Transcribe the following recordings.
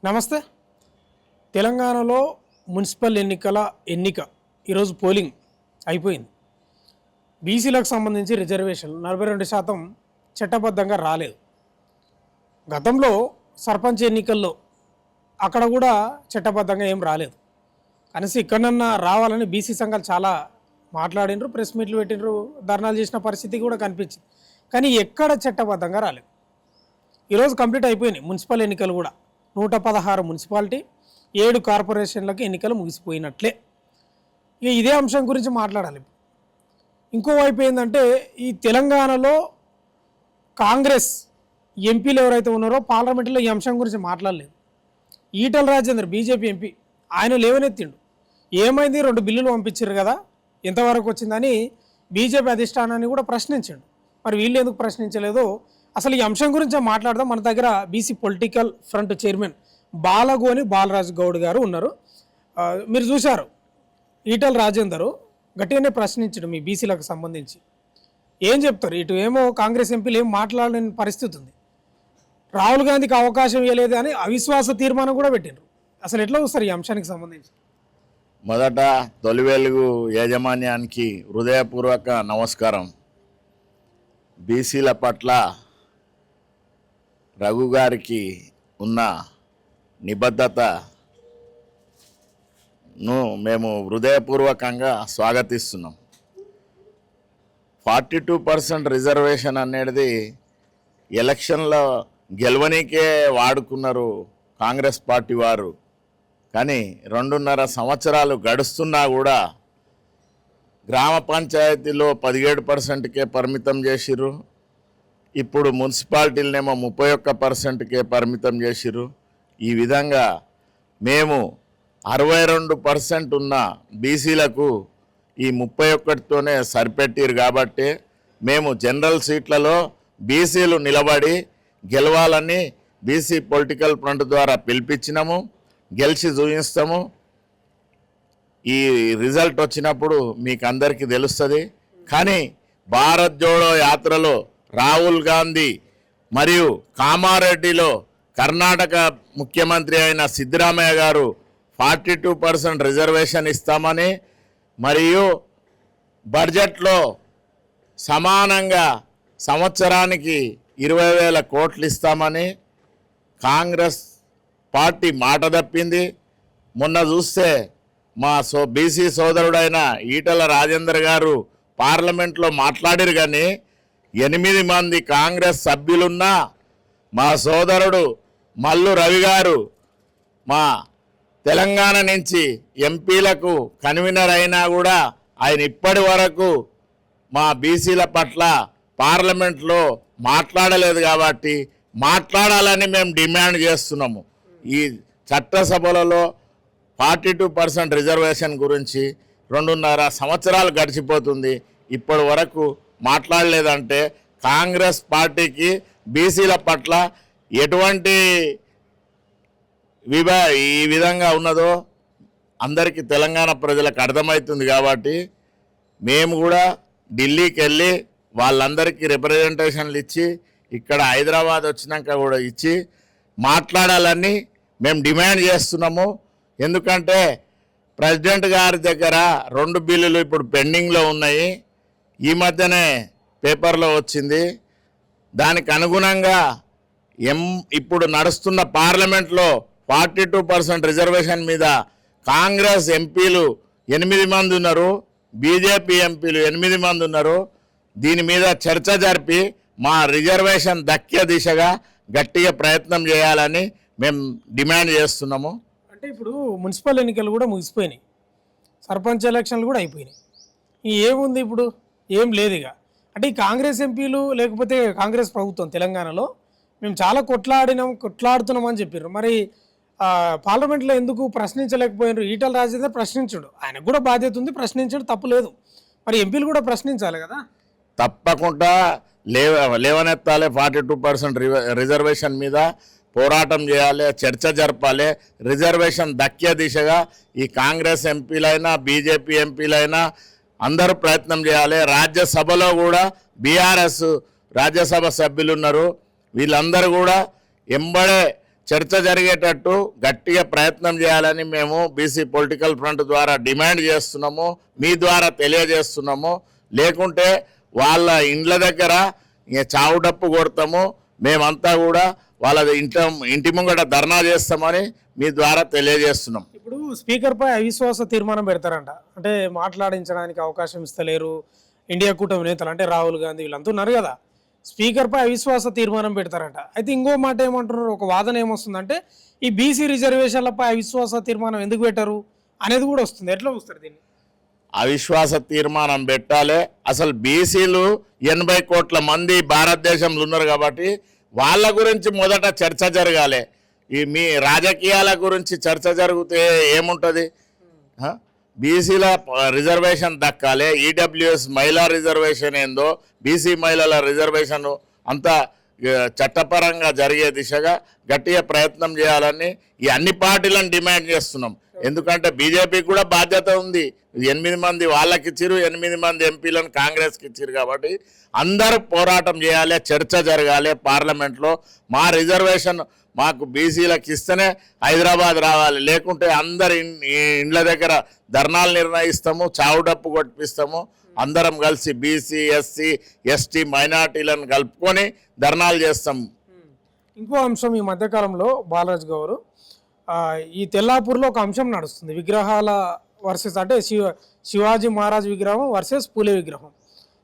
నమస్తే. తెలంగాణలో మున్సిపల్ ఎన్నిక ఈరోజు పోలింగ్ అయిపోయింది. బీసీలకు సంబంధించి రిజర్వేషన్ 42% చట్టబద్ధంగా రాలేదు. గతంలో సర్పంచ్ ఎన్నికల్లో అక్కడ కూడా చట్టబద్ధంగా ఏం రాలేదు. కనీసం ఇక్కడన్నా రావాలని బీసీ సంఘాలు చాలా మాట్లాడినరు, ప్రెస్ మీట్లు పెట్టినరు, ధర్నాలు చేసిన పరిస్థితి కూడా కనిపించింది. కానీ ఎక్కడ చట్టబద్ధంగా రాలేదు. ఈరోజు కంప్లీట్ అయిపోయినాయి మున్సిపల్ ఎన్నికలు కూడా. 116 మున్సిపాలిటీ, 7 కార్పొరేషన్లకు ఎన్నికలు ముగిసిపోయినట్లే. ఇక ఇదే అంశం గురించి మాట్లాడాలి. ఇంకోవైపు ఏంటంటే, ఈ తెలంగాణలో కాంగ్రెస్ ఎంపీలు ఎవరైతే ఉన్నారో పార్లమెంట్లో ఈ అంశం గురించి మాట్లాడలేదు. ఈటల రాజేందర్ బీజేపీ ఎంపీ ఆయన లేవనెత్తిండు. ఏమైంది, 2 బిల్లులు పంపించారు కదా, ఎంతవరకు వచ్చిందని బీజేపీ అధిష్టానాన్ని కూడా ప్రశ్నించండు. మరి వీళ్ళు ఎందుకు ప్రశ్నించలేదో అసలు ఈ అంశం గురించి మాట్లాడదాం. మన దగ్గర BC political front chairman Balagoni Balaraju Goud గారు ఉన్నారు. మీరు చూశారు, ఈటల రాజేందరు గట్టిగానే ప్రశ్నించడు మీ బీసీలకు సంబంధించి. ఏం చెప్తారు? ఇటు ఏమో కాంగ్రెస్ ఎంపీలు ఏం మాట్లాడలేని పరిస్థితి ఉంది. రాహుల్ గాంధీకి అవకాశం ఇవ్వలేదు అని అవిశ్వాస తీర్మానం కూడా పెట్టిండ్రు. అసలు ఎట్లా చూస్తారు ఈ అంశానికి సంబంధించి? మొదట తొలి వెలుగు యాజమాన్యానికి హృదయపూర్వక నమస్కారం. బీసీల పట్ల రఘు గారికి ఉన్న నిబద్ధతను మేము హృదయపూర్వకంగా స్వాగతిస్తున్నాం. 42% రిజర్వేషన్ అనేది ఎలక్షన్లో గెలవనీకే వాడుకున్నారు కాంగ్రెస్ పార్టీ వారు. కానీ 2.5 సంవత్సరాలు గడుస్తున్నా కూడా గ్రామ పంచాయతీలో 17%కే పరిమితం చేసిర్రు. ఇప్పుడు మున్సిపాలిటీలనేమో 31%కే పరిమితం చేసిర్రు. ఈ విధంగా మేము 62% ఉన్న బీసీలకు ఈ 31తోనే సరిపెట్టిరు. కాబట్టి మేము జనరల్ సీట్లలో బీసీలు నిలబడి గెలవాలని బీసీ పొలిటికల్ ఫ్రంట్ ద్వారా పిలిపించినాము. గెలిచి చూపిస్తాము. ఈ రిజల్ట్ వచ్చినప్పుడు మీకు అందరికీ తెలుస్తుంది. కానీ భారత్ జోడో యాత్రలో రాహుల్ గాంధీ మరియు కామారెడ్డిలో కర్ణాటక ముఖ్యమంత్రి అయిన సిద్ధరామయ్య గారు 42% రిజర్వేషన్ ఇస్తామని, మరియు బడ్జెట్లో సమానంగా సంవత్సరానికి 20,000 కోట్లు ఇస్తామని కాంగ్రెస్ పార్టీ మాట తప్పింది. మొన్న చూస్తే మా బీసీ సోదరుడైన ఈటల రాజేందర్ గారు పార్లమెంట్లో మాట్లాడారు. కానీ 8 మంది కాంగ్రెస్ సభ్యులున్నా మా సోదరుడు మల్లు రవి గారు మా తెలంగాణ నుంచి ఎంపీలకు కన్వీనర్ అయినా కూడా ఆయన ఇప్పటి వరకు మా బీసీల పట్ల పార్లమెంట్లో మాట్లాడలేదు. కాబట్టి మాట్లాడాలని మేము డిమాండ్ చేస్తున్నాము. ఈ చట్టసభలలో 42% రిజర్వేషన్ గురించి 2.5 సంవత్సరాలు గడిచిపోతుంది, ఇప్పటి వరకు మాట్లాడలేదంటే కాంగ్రెస్ పార్టీకి బీసీల పట్ల ఎటువంటి ఈ విధంగా ఉన్నదో అందరికీ తెలంగాణ ప్రజలకు అర్థమవుతుంది. కాబట్టి మేము కూడా ఢిల్లీకి వెళ్ళి వాళ్ళందరికీ రిప్రజెంటేషన్లు ఇచ్చి ఇక్కడ హైదరాబాద్ వచ్చినాక కూడా ఇచ్చి మాట్లాడాలని మేము డిమాండ్ చేస్తున్నాము. ఎందుకంటే ప్రెసిడెంట్ గారి దగ్గర 2 బిల్లులు ఇప్పుడు పెండింగ్లో ఉన్నాయి. ఈ మధ్యనే పేపర్లో వచ్చింది. దానికి అనుగుణంగా ఇప్పుడు నడుస్తున్న పార్లమెంట్లో 42% రిజర్వేషన్ మీద కాంగ్రెస్ ఎంపీలు 8 మంది ఉన్నారు, బీజేపీ ఎంపీలు 8 మంది ఉన్నారు. దీని మీద చర్చ జరిపి మా రిజర్వేషన్ దక్కే దిశగా గట్టిగా ప్రయత్నం చేయాలని మేము డిమాండ్ చేస్తున్నాము. అంటే ఇప్పుడు మున్సిపల్ ఎన్నికలు కూడా ముగిసిపోయినాయి, సర్పంచ్ ఎలక్షన్లు కూడా అయిపోయినాయి. ఏముంది ఇప్పుడు? ఏం లేదు. ఇక అంటే ఈ కాంగ్రెస్ ఎంపీలు లేకపోతే కాంగ్రెస్ ప్రభుత్వం తెలంగాణలో మేము చాలా కొట్లాడుతున్నాం అని చెప్పారు. మరి పార్లమెంట్లో ఎందుకు ప్రశ్నించలేకపోయినారు? ఈటల రాజేందర్ ప్రశ్నించడు, ఆయనకు కూడా బాధ్యత ఉంది, ప్రశ్నించడు, తప్పు లేదు. మరి ఎంపీలు కూడా ప్రశ్నించాలి కదా. తప్పకుండా లేవనెత్తాలి. 42% రిజర్వేషన్ మీద పోరాటం చేయాలి, చర్చ జరపాలి. రిజర్వేషన్ దక్కే దిశగా ఈ కాంగ్రెస్ ఎంపీలైనా బీజేపీ ఎంపీలైనా అందరూ ప్రయత్నం చేయాలి. రాజ్యసభలో కూడా బీఆర్ఎస్ రాజ్యసభ సభ్యులు ఉన్నారు. వీళ్ళందరూ కూడా ఎంబడే చర్చ జరిగేటట్టు గట్టిగా ప్రయత్నం చేయాలని మేము బీసీ పొలిటికల్ ఫ్రంట్ ద్వారా డిమాండ్ చేస్తున్నాము, మీ ద్వారా తెలియజేస్తున్నాము. లేకుంటే వాళ్ళ ఇండ్ల దగ్గర చావు డప్పు కొడతాము, మేమంతా కూడా వాళ్ళ ఇంటి ముంగట ధర్నా చేస్తామని మీ ద్వారా తెలియజేస్తున్నాం. ఇప్పుడు స్పీకర్పై అవిశ్వాస తీర్మానం పెడతారంట, అంటే మాట్లాడించడానికి అవకాశం ఇస్తలేరు ఇండియా కూటమి నేతలు, అంటే రాహుల్ గాంధీ వీళ్ళంతా ఉన్నారు కదా, స్పీకర్పై అవిశ్వాస తీర్మానం పెడతారంట. అయితే ఇంకో మాట ఏమంటున్నారు, ఒక వాదన ఏమొస్తుందంటే ఈ బీసీ రిజర్వేషన్లపై అవిశ్వాస తీర్మానం ఎందుకు పెట్టారు అనేది కూడా వస్తుంది. ఎట్లా వస్తారు దీన్ని? అవిశ్వాస తీర్మానం పెట్టాలి. అసలు బీసీలు 80 కోట్ల మంది భారతదేశంలో ఉన్నారు కాబట్టి వాళ్ళ గురించి మొదట చర్చ జరగాలి. ఈ మీ రాజకీయాల గురించి చర్చ జరిగితే ఏముంటుంది? బీసీల రిజర్వేషన్ దక్కాలి. ఈడబ్ల్యూఎస్ మహిళా రిజర్వేషన్ ఏందో, బీసీ మహిళల రిజర్వేషన్ అంతా చట్టపరంగా జరిగే దిశగా గట్టిగా ప్రయత్నం చేయాలని ఈ అన్ని పార్టీలను డిమాండ్ చేస్తున్నాం. ఎందుకంటే బీజేపీకి కూడా బాధ్యత ఉంది. 8 మంది వాళ్ళకి ఇచ్చిరు, 8 మంది ఎంపీలను కాంగ్రెస్కి ఇచ్చిరు. కాబట్టి అందరూ పోరాటం చేయాలి, చర్చ జరగాలి పార్లమెంట్లో. మా రిజర్వేషన్ మాకు బీసీలకు ఇస్తేనే హైదరాబాద్ రావాలి, లేకుంటే అందరి ఇండ్ల దగ్గర ధర్నాలు నిర్ణయిస్తాము, చావు డప్పు కొట్టిస్తాము. అందరం కలిసి బీసీ, ఎస్సీ, ఎస్టీ, మైనార్టీలను కలుపుకొని ధర్నాలు చేస్తాము. ఇంకో అంశం, ఈ మధ్యకాలంలో బాలరాజు గారు ఈ తెల్లాపూర్లో ఒక అంశం నడుస్తుంది, విగ్రహాల వర్సెస్, అంటే శివాజీ మహారాజ్ విగ్రహం వర్సెస్ పూలే విగ్రహం.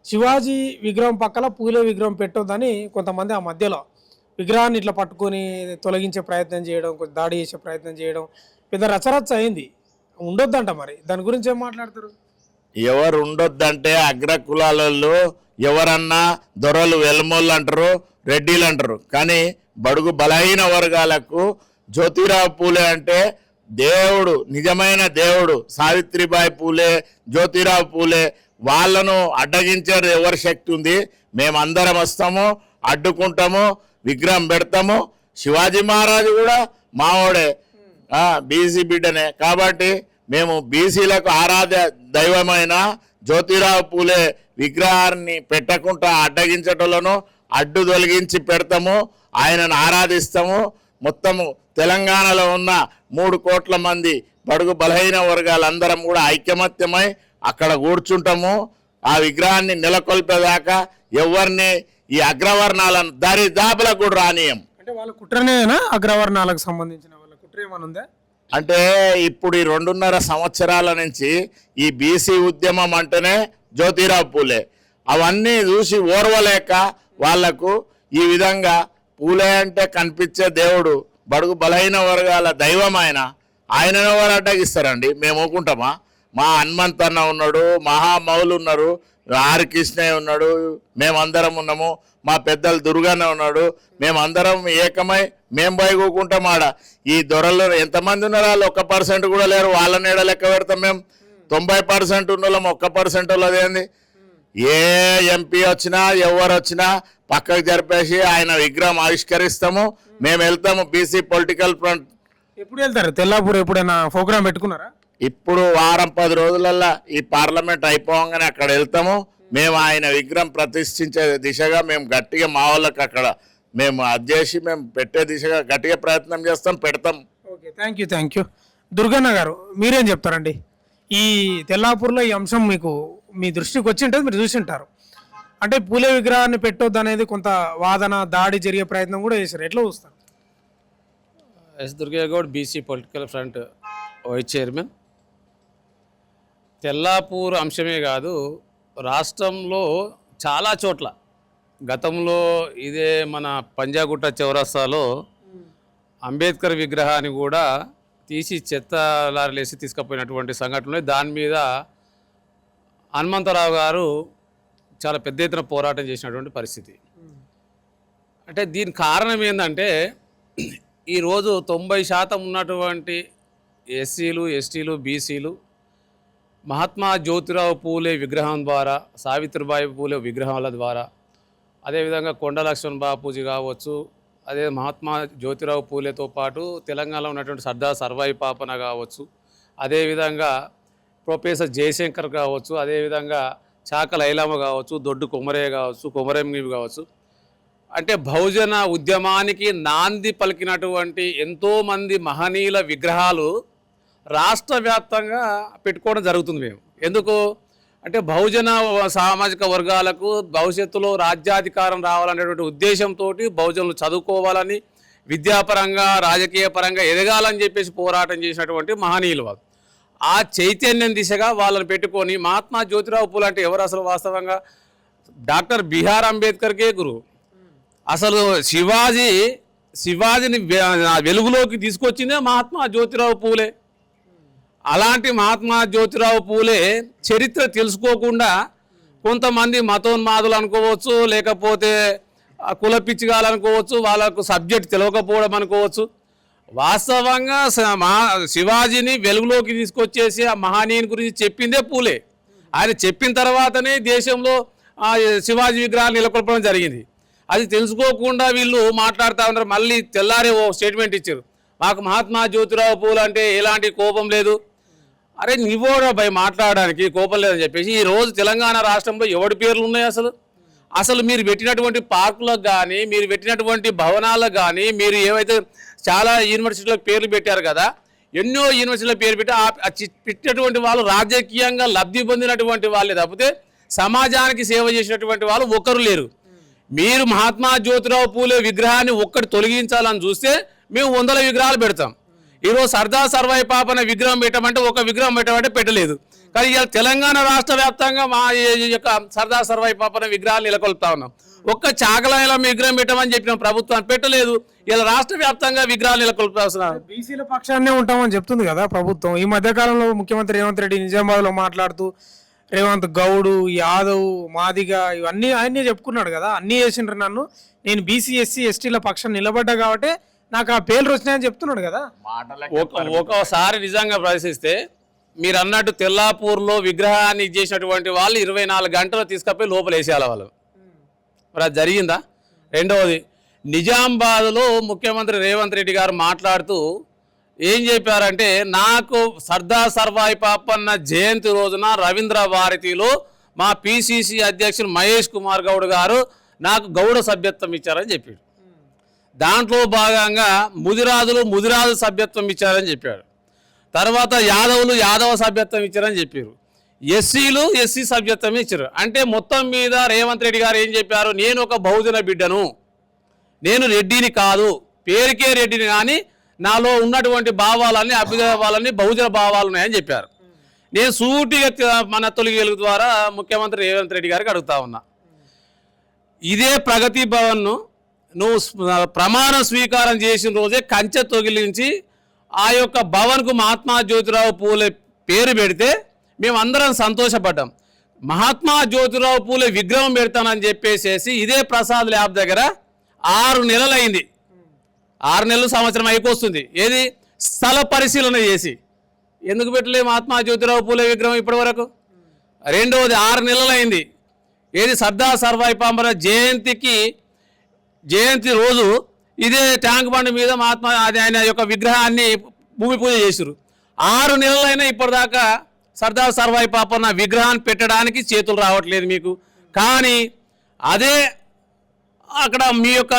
శివాజీ విగ్రహం పక్కన పూలే విగ్రహం పెట్టొద్దని కొంతమంది ఆ మధ్యలో విగ్రహాన్ని ఇట్లా పట్టుకొని తొలగించే ప్రయత్నం చేయడం, కొంచెం దాడి చేసే ప్రయత్నం చేయడం పెద్ద రచరచ్చ అయింది. ఉండొద్దంట, మరి దాని గురించి ఏం మాట్లాడతారు? ఎవరు ఉండొద్దంటే అగ్ర కులాలలో ఎవరన్నా దొరలు వెల్మోళ్ళు అంటారు, రెడ్డిలు అంటారు. కానీ బడుగు బలహీన వర్గాలకు జ్యోతిరావు పూలే అంటే దేవుడు, నిజమైన దేవుడు. సావిత్రిబాయి పూలే, జ్యోతిరావు పూలే, వాళ్ళను అడ్డగించేది ఎవరి శక్తి ఉంది? మేమందరం వస్తాము, అడ్డుకుంటాము, విగ్రహం పెడతాము. శివాజీ మహారాజు కూడా మావాడే, బీసీ బిడ్డనే. కాబట్టి మేము బీసీలకు ఆరాధ్య దైవమైన జ్యోతిరావు పూలే విగ్రహాన్ని పెట్టకుండా అడ్డగించటంలోనూ అడ్డు తొలగించి పెడతాము, ఆయనను ఆరాధిస్తాము. మొత్తము తెలంగాణలో ఉన్న 3 కోట్ల మంది బడుగు బలహీన వర్గాలందరం కూడా ఐకమత్యమై అక్కడ కూర్చుంటాము. ఆ విగ్రహాన్ని నెలకొల్పేదాకా ఎవరిని ఈ అగ్రవర్ణాలను దాపులకు కూడా రానియం. అంటే వాళ్ళ కుట్రనేనా అగ్రవర్ణాలకు సంబంధించిన వాళ్ళ కుట్ర ఏమైనా ఉందా? అంటే ఇప్పుడు ఈ 2.5 సంవత్సరాల నుంచి ఈ బీసీ ఉద్యమం అంటేనే జ్యోతిరావు పూలే, అవన్నీ చూసి ఓర్వలేక వాళ్లకు ఈ విధంగా పూలే అంటే కనిపించే దేవుడు, బడుగు బలహీన వర్గాల దైవం ఆయనను ఎవరు అడ్డగిస్తారండి? మేము ఊకుంటామా? మా హనుమంత్ అన్న ఉన్నాడు, మహామౌలు ఉన్నారు, ఆర్ కృష్ణయ్య ఉన్నాడు, మేమందరం ఉన్నాము, మా పెద్దలు దుర్గన్న ఉన్నాడు, మేమందరం ఏకమై మేము పోయి ఆడ. ఈ దొరలు ఎంతమంది ఉన్నారు? వాళ్ళు 1% కూడా లేరు. వాళ్ళని ఏడ లెక్క పెడతాం మేము? 90% ఉన్న వాళ్ళం 1% వాళ్ళదేంది? ఏ ఎంపీ వచ్చినా ఎవరు వచ్చినా పక్కకు జరిపేసి ఆయన విగ్రహం ఆవిష్కరిస్తాము, మేము వెళ్తాము. బీసీ పొలిటికల్ ఫ్రంట్ ఎప్పుడు వెళ్తారు? తెల్లాపూర్ ఎప్పుడైనా ప్రోగ్రామ్ పెట్టుకున్నారా? ఇప్పుడు వారం 10 రోజులల్లో ఈ పార్లమెంట్ అయిపోగానే అక్కడ వెళ్తాము. మేము ఆయన విగ్రహం ప్రతిష్ఠించే దిశగా మేము గట్టిగా మా వాళ్ళకి అక్కడ మేము అది చేసి మేము పెట్టే దిశగా గట్టిగా ప్రయత్నం చేస్తాం, పెడతాం. Okay, thank you. దుర్గన్న గారు, మీరేం చెప్తారండి? ఈ తెల్లాపూర్లో ఈ అంశం మీకు మీ దృష్టికి వచ్చి ఉంటుంది, మీరు చూసి ఉంటారు. అంటే పూలే విగ్రహాన్ని పెట్టొద్దు అనేది కొంత వాదన, దాడి జరిగే ప్రయత్నం కూడా చేశారు. ఎట్లా చూస్తారు? S Durgaiah Goud, BC political front vice chairman. Tellapur అంశమే కాదు, రాష్ట్రంలో చాలా చోట్ల గతంలో ఇదే మన పంజాగుట్ట చౌరస్తాలో అంబేద్కర్ విగ్రహాన్ని కూడా తీసి చెత్త లారీలేసి తీసుకుపోయినటువంటి సంఘటనలు. దాని మీద హనుమంతరావు గారు చాలా పెద్ద ఎత్తున పోరాటం చేసినటువంటి పరిస్థితి. అంటే దీని కారణం ఏంటంటే ఈరోజు 90% ఉన్నటువంటి ఎస్సీలు, ఎస్టీలు, బీసీలు మహాత్మా జ్యోతిరావు పూలే విగ్రహం ద్వారా, సావిత్రిబాయి పూలే విగ్రహాల ద్వారా, అదేవిధంగా కొండ లక్ష్మణ్ బాపూజీ కావచ్చు, అదే మహాత్మా జ్యోతిరావు పూలేతో పాటు తెలంగాణలో ఉన్నటువంటి సర్దార్ సర్వాయి పాపన కావచ్చు, అదేవిధంగా ప్రొఫెసర్ జయశంకర్ కావచ్చు, అదేవిధంగా చాక లైలామ కావచ్చు, దొడ్డు కొమరయ్య కావచ్చు, కొమరయ్య కావచ్చు, అంటే బహుజన ఉద్యమానికి నాంది పలికినటువంటి ఎంతోమంది మహనీయుల విగ్రహాలు రాష్ట్ర వ్యాప్తంగా పెట్టుకోవడం జరుగుతుంది. మేము ఎందుకు అంటే బహుజన సామాజిక వర్గాలకు భవిష్యత్తులో రాజ్యాధికారం రావాలనేటువంటి ఉద్దేశంతో బహుజనులు చదువుకోవాలని, విద్యాపరంగా రాజకీయ పరంగా ఎదగాలని చెప్పేసి పోరాటం చేసినటువంటి మహనీయులు వాళ్ళు. ఆ చైతన్యం దిశగా వాళ్ళని పెట్టుకొని మహాత్మా జ్యోతిరావు పూలే అంటే ఎవరు అసలు వాస్తవంగా డాక్టర్ బిఆర్ అంబేద్కర్కే గురువు. అసలు శివాజీని వెలుగులోకి తీసుకొచ్చిందే మహాత్మా జ్యోతిరావు పూలే. అలాంటి మహాత్మా జ్యోతిరావు పూలే చరిత్ర తెలుసుకోకుండా కొంతమంది మతోన్మాదులు అనుకోవచ్చు, లేకపోతే కులపిచ్చిగాలు అనుకోవచ్చు, వాళ్ళకు సబ్జెక్ట్ తెలియకపోవడం అనుకోవచ్చు. వాస్తవంగా శివాజీని వెలుగులోకి తీసుకొచ్చేసి ఆ మహనీయుని గురించి చెప్పిందే పూలే. ఆయన చెప్పిన తర్వాతనే దేశంలో శివాజీ విగ్రహాలు నెలకొల్పడం జరిగింది. అది తెలుసుకోకుండా వీళ్ళు మాట్లాడుతూ ఉన్నారు. మళ్ళీ తెల్లారే ఓ స్టేట్మెంట్ ఇచ్చారు, మాకు మహాత్మా జ్యోతిరావు పూలే అంటే ఎలాంటి కోపం లేదు. అరే నువ్వోడా భయ మాట్లాడడానికి కోపం లేదని చెప్పేసి ఈరోజు తెలంగాణ రాష్ట్రంలో ఎవడి పేర్లు ఉన్నాయి? అసలు మీరు పెట్టినటువంటి పార్కులకు కానీ, మీరు పెట్టినటువంటి భవనాలకు కానీ, మీరు ఏవైతే చాలా యూనివర్సిటీలకు పేర్లు పెట్టారు కదా, ఎన్నో యూనివర్సిటీల పేరు పెట్టి పెట్టినటువంటి వాళ్ళు రాజకీయంగా లబ్ధి పొందినటువంటి వాళ్ళే తప్పితే సమాజానికి సేవ చేసినటువంటి వాళ్ళు ఒక్కరు లేరు. మీరు మహాత్మా జ్యోతిరావు పూలే విగ్రహాన్ని ఒక్కటి తొలగించాలని చూస్తే మేము 100 విగ్రహాలు పెడతాం. ఈరోజు సర్దార్ సర్వాయి పాపన విగ్రహం పెట్టమంటే ఒక విగ్రహం పెట్టమంటే పెట్టలేదు. కానీ ఇవాళ తెలంగాణ రాష్ట్ర వ్యాప్తంగా మా యొక్క సర్దార్ సర్వాయి పాపన విగ్రహాలు నెలకొల్పుతా ఉన్నాం. ఒక్క చాకలాయల విగ్రహం పెట్టమని చెప్పినాం, ప్రభుత్వాన్ని పెట్టలేదు. ఇలా రాష్ట్ర వ్యాప్తంగా విగ్రహాలు నెలకొల్పుతున్నారు. బీసీల పక్షాన్నే ఉంటామని చెప్తుంది కదా ప్రభుత్వం. ఈ మధ్యకాలంలో ముఖ్యమంత్రి రేవంత్ రెడ్డి నిజామాబాద్లో మాట్లాడుతూ రేవంత్ గౌడు, యాదవ్, మాదిగ ఇవన్నీ ఆయనే చెప్పుకున్నాడు కదా, అన్నీ చేసిండ్రు నన్ను, నేను బీసీ ఎస్సీ ఎస్టీల పక్షం నిలబడ్డా కాబట్టి నాకు ఆ పేర్లు వచ్చినాయని చెప్తున్నాడు కదా. ఒకసారి నిజంగా ప్రదర్శిస్తే మీరు అన్నట్టు తెల్లాపూర్లో విగ్రహాన్ని చేసినటువంటి వాళ్ళు 24 గంటలు తీసుకపోయి లోపల వేసేయాలి వాళ్ళు. మరి అది జరిగిందా? రెండవది, నిజామాబాద్లో ముఖ్యమంత్రి రేవంత్ రెడ్డి గారు మాట్లాడుతూ ఏం చెప్పారంటే, నాకు సర్దార్ సర్వాయి పాపన్న జయంతి రోజున రవీంద్ర భారతిలో మా పిసిసి అధ్యక్షులు మహేష్ కుమార్ గౌడ్ గారు నాకు గౌడ సభ్యత్వం ఇచ్చారని చెప్పాడు. దాంట్లో భాగంగా ముదిరాజు సభ్యత్వం ఇచ్చారని చెప్పాడు. తర్వాత యాదవులు యాదవ సభ్యత్వం ఇచ్చారని చెప్పారు. ఎస్సీలు ఎస్సీ సభ్యత్వం ఇచ్చారు. అంటే మొత్తం మీద రేవంత్ రెడ్డి గారు ఏం చెప్పారు, నేను ఒక బహుజన బిడ్డను, నేను రెడ్డిని కాదు, పేరుకే రెడ్డిని, కానీ నాలో ఉన్నటువంటి భావాలన్నీ అభ్యుదయభావాలన్నీ బహుజన భావాలు ఉన్నాయని చెప్పారు. నేను సూటిగా మన తొలి వెలుగు ద్వారా ముఖ్యమంత్రి రేవంత్ రెడ్డి గారికి అడుగుతా ఉన్నా, ఇదే ప్రగతి భవన్ను నువ్వు ప్రమాణ స్వీకారం చేసిన రోజే కంచె తొగిలించి ఆ యొక్క భవన్కు మహాత్మా జ్యోతిరావు పూలే పేరు పెడితే మేమందరం సంతోషపడ్డాం. మహాత్మా జ్యోతిరావు పూలే విగ్రహం పెడతానని చెప్పేసేసి ఇదే ప్రసాద్ ల్యాబ్ దగ్గర 6 నెలలు అయింది. 6 నెలలు సంవత్సరం అయిపోతుంది. ఏది స్థల పరిశీలన చేసి ఎందుకు పెట్టలే మహాత్మా జ్యోతిరావు పూలే విగ్రహం ఇప్పటి వరకు? రెండవది 6 నెలలు అయింది. ఏది సర్దార్ సర్వాయి పాపన జయంతి రోజు ఇదే ట్యాంక్ బండ్ మీద మహాత్మా ఆయన యొక్క విగ్రహాన్ని భూమి పూజ చేశారు. 6 నెలలైనా ఇప్పటిదాకా సర్దార్ సర్వాయి పాపన్న విగ్రహాన్ని పెట్టడానికి చేతులు రావట్లేదు మీకు. కానీ అదే అక్కడ మీ యొక్క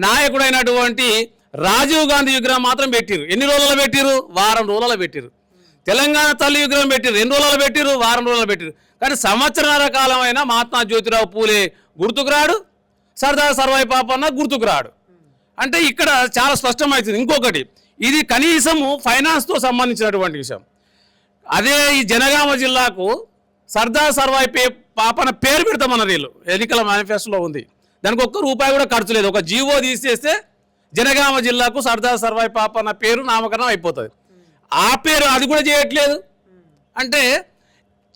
నాయకుడైనటువంటి రాజీవ్ గాంధీ విగ్రహం మాత్రం పెట్టిరు. ఎన్ని రోజులు పెట్టిరు? వారం రోజులు పెట్టిరు. తెలంగాణ తల్లి విగ్రహం పెట్టిరు. 2 రోజులు పెట్టిరు, వారం రోజులు పెట్టిరు. కానీ సంవత్సరాల కాలమైనా మహాత్మా జ్యోతిరావు పూలే గుర్తుకు రాడు, సర్దార్ సర్వాయి పాపన్న గుర్తుకు రాడు. అంటే ఇక్కడ చాలా స్పష్టమవుతుంది. ఇంకొకటి, ఇది కనీసము ఫైనాన్స్తో సంబంధించినటువంటి విషయం. అదే ఈ జనగామ జిల్లాకు సర్దార్ సర్వాయి పాపన పేరు పెడతామన్నారు వీళ్ళు, ఎన్నికల మేనిఫెస్టోలో ఉంది. దానికి ₹1 కూడా ఖర్చు లేదు. ఒక జీవో తీసేస్తే జనగామ జిల్లాకు సర్దార్ సర్వాయి పాపన్న పేరు నామకరణం అయిపోతుంది. ఆ పేరు అది కూడా చేయట్లేదు. అంటే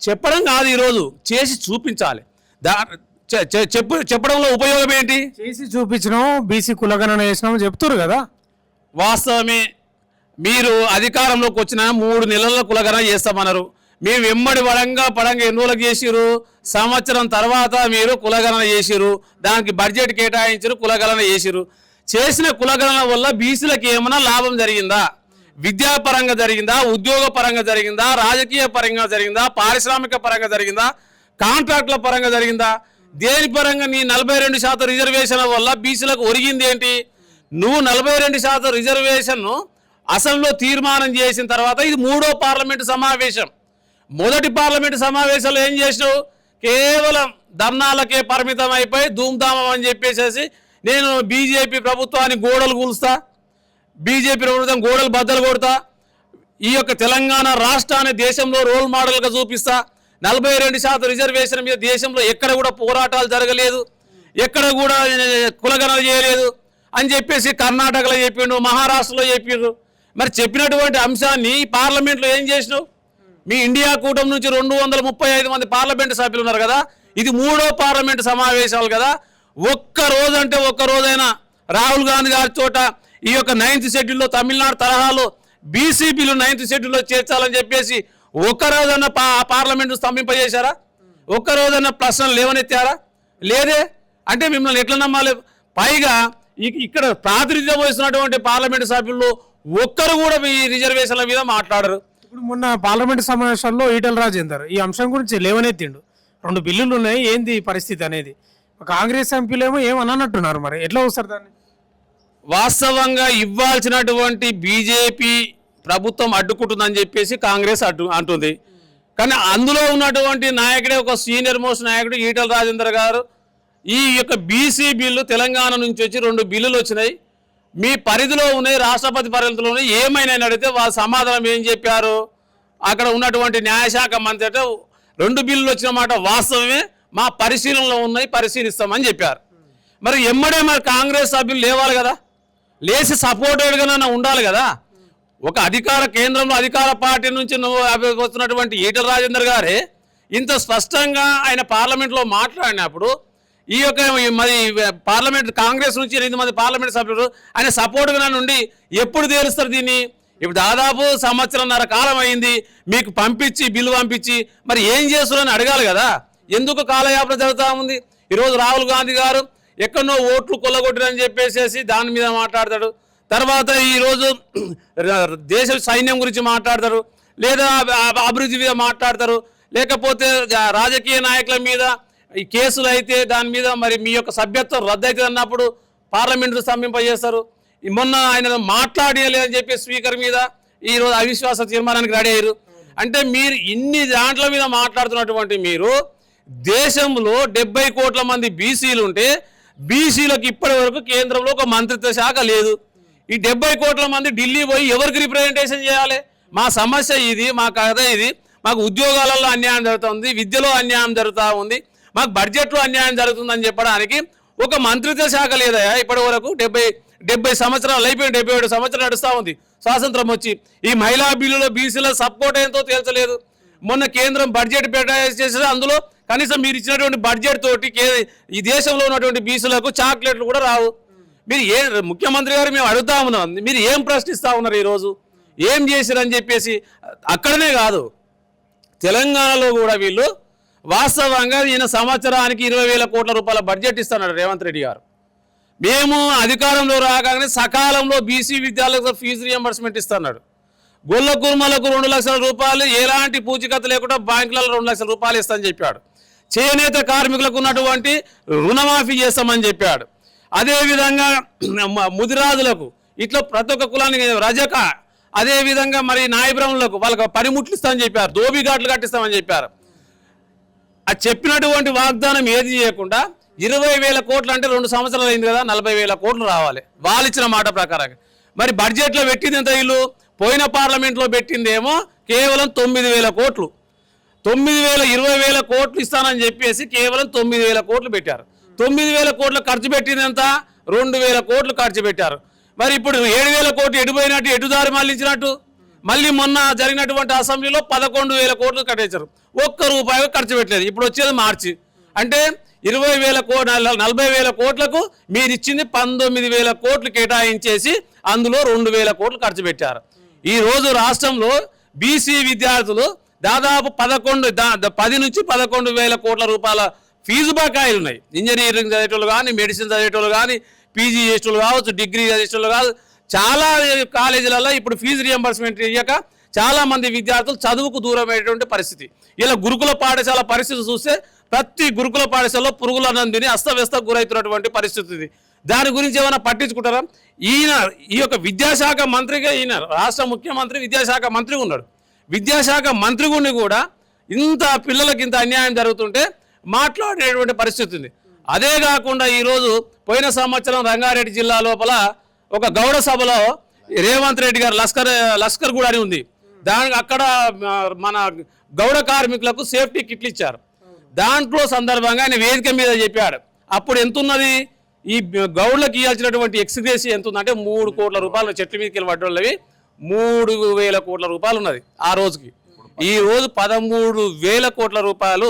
చెప్పడం కాదు, ఈరోజు చేసి చూపించాలి. చెప్పడంలో ఉపయోగం ఏంటి? చేసి చూపించడం, బీసీ కులగణన చేసినాం చెప్తారు కదా. వాస్తవమే. మీరు అధికారంలోకి వచ్చిన 3 నెలల కులగణన చేస్తామన్నారు. మేము వెంబడి పడంగా ఎన్ని రోజులకు చేసిరు? సంవత్సరం తర్వాత మీరు కులగణన చేసిరు, దానికి బడ్జెట్ కేటాయించారు, కులగణన చేసిరు. చేసిన కులగణన వల్ల బీసీలకు ఏమైనా లాభం జరిగిందా? విద్యాపరంగా జరిగిందా? ఉద్యోగ పరంగా జరిగిందా? రాజకీయ పరంగా జరిగిందా? పారిశ్రామిక పరంగా జరిగిందా? కాంట్రాక్టుల పరంగా జరిగిందా? దేని పరంగా నీ 42% రిజర్వేషన్ వల్ల బీసీలకు ఒరిగింది ఏంటి? నువ్వు 42% రిజర్వేషన్ను అసెంబ్లీలో తీర్మానం చేసిన తర్వాత ఇది 3వ పార్లమెంటు సమావేశం. మొదటి పార్లమెంటు సమావేశంలో ఏం చేసినావు? కేవలం ధర్నాలకే పరిమితం అయిపోయి ధూమ్ధామం అని చెప్పేసి నేను బీజేపీ ప్రభుత్వానికి గోడలు కూలుస్తా, బీజేపీ ప్రభుత్వం గోడలు బద్దలు కొడతా, ఈ యొక్క తెలంగాణ రాష్ట్రాన్ని దేశంలో రోల్ మోడల్గా చూపిస్తా, 42% రిజర్వేషన్ మీద దేశంలో ఎక్కడ కూడా పోరాటాలు జరగలేదు, ఎక్కడ కూడా కులగణన చేయలేదు అని చెప్పేసి కర్ణాటకలో చెప్పిండు, మహారాష్ట్రలో చెప్పిండ్రు. మరి చెప్పినటువంటి అంశాన్ని పార్లమెంట్లో ఏం చేసినావు? మీ ఇండియా కూటమి నుంచి 235 మంది పార్లమెంటు సభ్యులు ఉన్నారు కదా, ఇది 3వ పార్లమెంటు సమావేశాలు కదా. ఒక్క రోజైనా రాహుల్ గాంధీ గారి చోట ఈ యొక్క 9th షెడ్యూల్లో తమిళనాడు తరహాలో బీసీ బిల్లు 9th షెడ్యూల్లో చేర్చాలని చెప్పేసి ఒక్కరోజన్నా పార్లమెంటు స్తంభింపజేశారా? ఒక్కరోజన్నా ప్రశ్నలు లేవనెత్తారా? లేదే. అంటే మిమ్మల్ని ఎట్లా నమ్మాలి? పైగా ఇక్కడ ప్రాతినిధ్యం వహిస్తున్నటువంటి పార్లమెంటు సభ్యులు ఒక్కరు కూడా ఈ రిజర్వేషన్ల మీద మాట్లాడరు. ఇప్పుడు మొన్న పార్లమెంటు సమావేశాల్లో ఈటెల రాజేందర్ ఈ అంశం గురించి లేవనెత్తిండు. 2 బిల్లులు ఉన్నాయి, ఏంది పరిస్థితి అనేది. కాంగ్రెస్ ఎంపీలేమో ఏమన్నట్టున్నారు, మరి ఎట్లా వస్తారు దాన్ని? వాస్తవంగా ఇవ్వాల్సినటువంటి బీజేపీ ప్రభుత్వం అడ్డుకుంటుందని చెప్పేసి కాంగ్రెస్ అంటుంది. కానీ అందులో ఉన్నటువంటి నాయకుడే ఒక సీనియర్ మోస్ట్ నాయకుడు ఈటెల రాజేందర్ గారు ఈ యొక్క బీసీ బిల్లు తెలంగాణ నుంచి వచ్చి 2 బిల్లులు వచ్చినాయి, మీ పరిధిలో ఉన్నాయి, రాష్ట్రపతి పరిధిలో ఉన్నాయి, ఏమైనా అడిగితే వాళ్ళ సమాధానం ఏం చెప్పారు? అక్కడ ఉన్నటువంటి న్యాయశాఖ మంత్రి అంటే 2 బిల్లులు వచ్చిన మాట వాస్తవమే, మా పరిశీలనలో ఉన్నాయి, పరిశీలిస్తామని చెప్పారు. మరి ఎమ్మడే మరి కాంగ్రెస్ సభ్యులు లేవాలి కదా, లేచి సపోర్టెడ్గానే ఉండాలి కదా. ఒక కేంద్రంలో అధికార పార్టీ నుంచి వస్తున్నటువంటి ఈటెల రాజేందర్ గారే ఇంత స్పష్టంగా ఆయన పార్లమెంట్లో మాట్లాడినప్పుడు ఈ యొక్క మరి పార్లమెంట్ కాంగ్రెస్ నుంచి 8 మంది పార్లమెంట్ సభ్యులు ఆయన సపోర్ట్గా నుండి ఎప్పుడు తేలుస్తారు దీన్ని? ఇప్పుడు దాదాపు 1.5 సంవత్సరం కాలం అయింది, మీకు బిల్లు పంపించి మరి ఏం చేస్తున్నారని అడగాలి కదా. ఎందుకు కాలయాపన జరుగుతూ ఉంది? ఈరోజు రాహుల్ గాంధీ గారు ఎక్కడో ఓట్లు కొల్లగొట్టిరని చెప్పేసి దాని మీద మాట్లాడతాడు, తర్వాత ఈరోజు దేశ సైన్యం గురించి మాట్లాడతారు, లేదా అభివృద్ధి మీద మాట్లాడతారు, లేకపోతే రాజకీయ నాయకుల మీద ఈ కేసులు అయితే దాని మీద మరి మీ యొక్క సభ్యత్వం రద్దు అవుతుంది అన్నప్పుడు పార్లమెంటు స్తంభింపజేస్తారు. మొన్న ఆయన మాట్లాడలేదని చెప్పి స్పీకర్ మీద ఈరోజు అవిశ్వాస తీర్మానానికి రెడీ అయ్యారు. అంటే మీరు ఇన్ని దాంట్ల మీద మాట్లాడుతున్నటువంటి మీరు దేశంలో 70 కోట్ల మంది బీసీలు ఉంటే బీసీలకు ఇప్పటి వరకు కేంద్రంలో ఒక మంత్రిత్వ శాఖ లేదు. ఈ 70 కోట్ల మంది ఢిల్లీ పోయి ఎవరికి రిప్రజెంటేషన్ చేయాలి? మా సమస్య ఇది, మా కథ ఇది, మాకు ఉద్యోగాలలో అన్యాయం జరుగుతుంది, విద్యలో అన్యాయం జరుగుతూ ఉంది, మాకు బడ్జెట్లో అన్యాయం జరుగుతుందని చెప్పడానికి ఒక మంత్రిత్వ శాఖ లేదా? ఇప్పటి వరకు 70 సంవత్సరాలు అయిపోయి 77 సంవత్సరాలు నడుస్తూ ఉంది స్వాతంత్రం వచ్చి. ఈ మహిళా బిల్లులో బీసీల సపోర్ట్ ఏంటో తేల్చలేదు. మొన్న కేంద్రం బడ్జెట్ చేసేది, అందులో కనీసం మీరు ఇచ్చినటువంటి బడ్జెట్ తోటి ఈ దేశంలో ఉన్నటువంటి బీసీలకు చాక్లెట్లు కూడా రావు. మీరు ముఖ్యమంత్రి గారు మేము అడుగుతా ఉన్నాం, మీరు ఏం ప్రశ్నిస్తూ ఉన్నారు? ఈరోజు ఏం చేశారని చెప్పేసి. అక్కడనే కాదు, తెలంగాణలో కూడా వీళ్ళు వాస్తవంగా ఈయన సంవత్సరానికి 20,000 కోట్ల రూపాయల బడ్జెట్ ఇస్తున్నాడు రేవంత్ రెడ్డి గారు. మేము అధికారంలో రాగానే సకాలంలో బీసీ విద్యార్థులకు ఫీజు రియంబర్స్మెంట్ ఇస్తున్నాడు. గొల్ల కుర్మలకు 2 లక్షల రూపాయలు ఎలాంటి పూచికత్తు లేకుండా బ్యాంకులలో 2 లక్షల రూపాయలు ఇస్తామని చెప్పాడు. చేనేత కార్మికులకు ఉన్నటువంటి రుణమాఫీ చేస్తామని చెప్పాడు. అదేవిధంగా ముదిరాజులకు ఇట్లా ప్రతి ఒక్క కులానికి రజక, అదేవిధంగా మరి నాయబ్రహ్మణులకు వాళ్ళకి పనిముట్లు ఇస్తామని చెప్పారు, దోబిఘాట్లు కట్టిస్తామని చెప్పారు. అది చెప్పినటువంటి వాగ్దానం ఏది చేయకుండా 20,000 కోట్లు అంటే 2 సంవత్సరాలు అయింది కదా, 40,000 కోట్లు రావాలి వాళ్ళు ఇచ్చిన మాట ప్రకారంగా. మరి బడ్జెట్లో పెట్టింది ఎంత? వీళ్ళు పోయిన పార్లమెంట్లో పెట్టిందేమో కేవలం 9,000 కోట్లు. 20,000 కోట్లు ఇస్తానని చెప్పేసి కేవలం 9,000 కోట్లు పెట్టారు. 9,000 కోట్లు ఖర్చు పెట్టింది ఎంత? 2,000 కోట్లు ఖర్చు పెట్టారు. మరి ఇప్పుడు 7,000 కోట్లు ఎటుపోయినట్టు, ఎటుదారి మళ్ళించినట్టు. మళ్ళీ మొన్న జరిగినటువంటి అసెంబ్లీలో 11,000 కోట్లు కట్టేశారు, ఒక్క రూపాయి ఖర్చు పెట్టలేదు. ఇప్పుడు వచ్చేది మార్చి, అంటే 20,000 కోట్లు 40,000 కోట్లకు మీరు ఇచ్చింది 19,000 కోట్లు కేటాయించేసి అందులో 2,000 కోట్లు ఖర్చు పెట్టారు. ఈరోజు రాష్ట్రంలో బీసీ విద్యార్థులు దాదాపు 10 నుంచి 11,000 కోట్ల రూపాయల ఫీజు బకాయిలు ఉన్నాయి. ఇంజనీరింగ్ చదివేటోళ్ళు కానీ, మెడిసిన్ చదివేటోళ్ళు కానీ, పీజీ చేసేటోళ్ళు కావచ్చు, డిగ్రీ చేసేటోళ్ళు కాదు, చాలా కాలేజీలలో ఇప్పుడు ఫీజు రియంబర్స్మెంట్ ఇయ్యక చాలామంది విద్యార్థులు చదువుకు దూరమైనటువంటి పరిస్థితి. ఇలా గురుకుల పాఠశాల పరిస్థితి చూస్తే ప్రతి గురుకుల పాఠశాలలో పురుగుల అన్నం తిని అస్తవ్యస్త గురవుతున్నటువంటి పరిస్థితి ఉంది. దాని గురించి ఏమైనా పట్టించుకుంటారా? ఈ యొక్క విద్యాశాఖ మంత్రిగా ఈయన రాష్ట్ర ముఖ్యమంత్రి విద్యాశాఖ మంత్రి ఉన్నాడు. విద్యాశాఖ మంత్రి గుండి కూడా ఇంత పిల్లలకి ఇంత అన్యాయం జరుగుతుంటే మాట్లాడేటువంటి పరిస్థితి ఉంది. అదే కాకుండా ఈరోజు పోయిన సంవత్సరం రంగారెడ్డి జిల్లా లోపల ఒక గౌడ సభలో రేవంత్ రెడ్డి గారు లస్కర్ కూడా అని ఉంది. దానికి అక్కడ మన గౌడ కార్మికులకు సేఫ్టీ కిట్లు ఇచ్చారు. దాంట్లో సందర్భంగా ఆయన వేదిక మీద చెప్పాడు. అప్పుడు ఎంత ఉన్నది ఈ గౌడ్లకు ఇవ్వాల్సినటువంటి ఎక్స్గ్రేసి ఎంత ఉందంటే 3 కోట్ల రూపాయలు చెట్ల మీదకి వెళ్ళి పడ్డోళ్ళవి 3,000 కోట్ల రూపాయలు ఉన్నది ఆ రోజుకి. ఈ రోజు 13,000 కోట్ల రూపాయలు